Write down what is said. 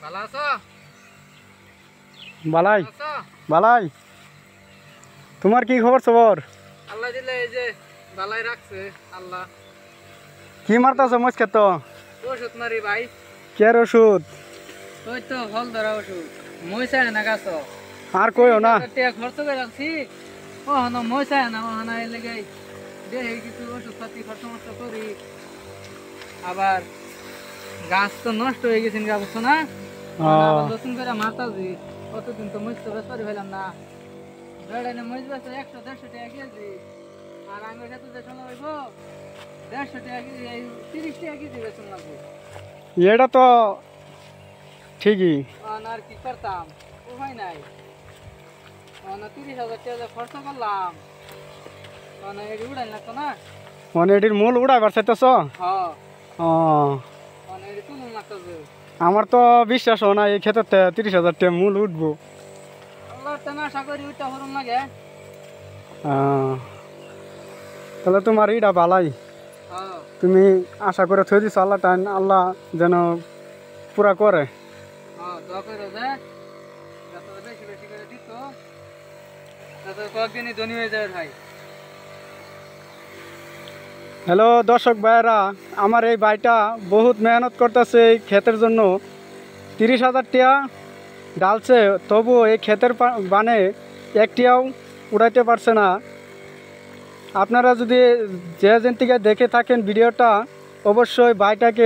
ভালো আছো? বালাই ভালো আছো? বালাই তোমার কি খবর সবর? আল্লাহ দিলে এই যে বালাই রাখছে আল্লাহ। কি মারতাছো মজকে তো? ওষুধ মারি ভাই। কের ওষুধ? ওই তো ফল ধরা ওষুধ। মই চায় না গাছ। আর কইও না। টাকা খরচ করে রাখছি। ও হন মই চায় না, ও হন এই লেগে দেখি কিছু ওষুধ পাতি খরচ মরচ করি। আবার গাছ তো নষ্ট হয়ে গেছে গা, বুঝছো না? আবার নতুন করে মাতাছি। কতদিন তো মজতে বেসপারি হইলাম না। বেড়াইনে মজ বেসে 100-150 টাকা কেজি। আর আমি খেতে যে শোনা হইব 150 টাকা কেজি, 30 টাকা কেজি বেতন লাগবে। এটা তো ঠিকই। আর কি করতাম, উপায় নাই। 30,000 টাকা খরচ করলাম, এটি উড়াই লাগতো না। মানে এটির মূল উড়াইবার চাইতেছ? হ্যাঁ, ও, এটি তুলুন লাগতেছে। আমার তো বিশ্বাস হয় না এই ক্ষেত্রে 30,000 টাকা মূল উঠবো। আল্লাহর তেনা আশা করি ওইটা হরম লাগে। তাহলে তোমার ইটা বালাই, হ্যাঁ, তুমি আশা করে থই দিছো আল্লাহ টাইম, আল্লাহ যেন পুরা করে। হ্যাঁ, দোয়া করো যে যত বেশি বেশি করে দিত তত কয়েকদিনই ধনী হয়ে যাবে ভাই। হ্যালো দর্শক ভাইয়েরা, আমার এই ভাইটা বহুত মেহনত করতেছে এই ক্ষেতের জন্য। 30,000 টাকা ডালছে, তবুও এই ক্ষেতের বানে একটিও উড়াইতে পারছে না। আপনারা যদি যে যেন থেকে দেখে থাকেন ভিডিওটা, অবশ্যই ভাইটাকে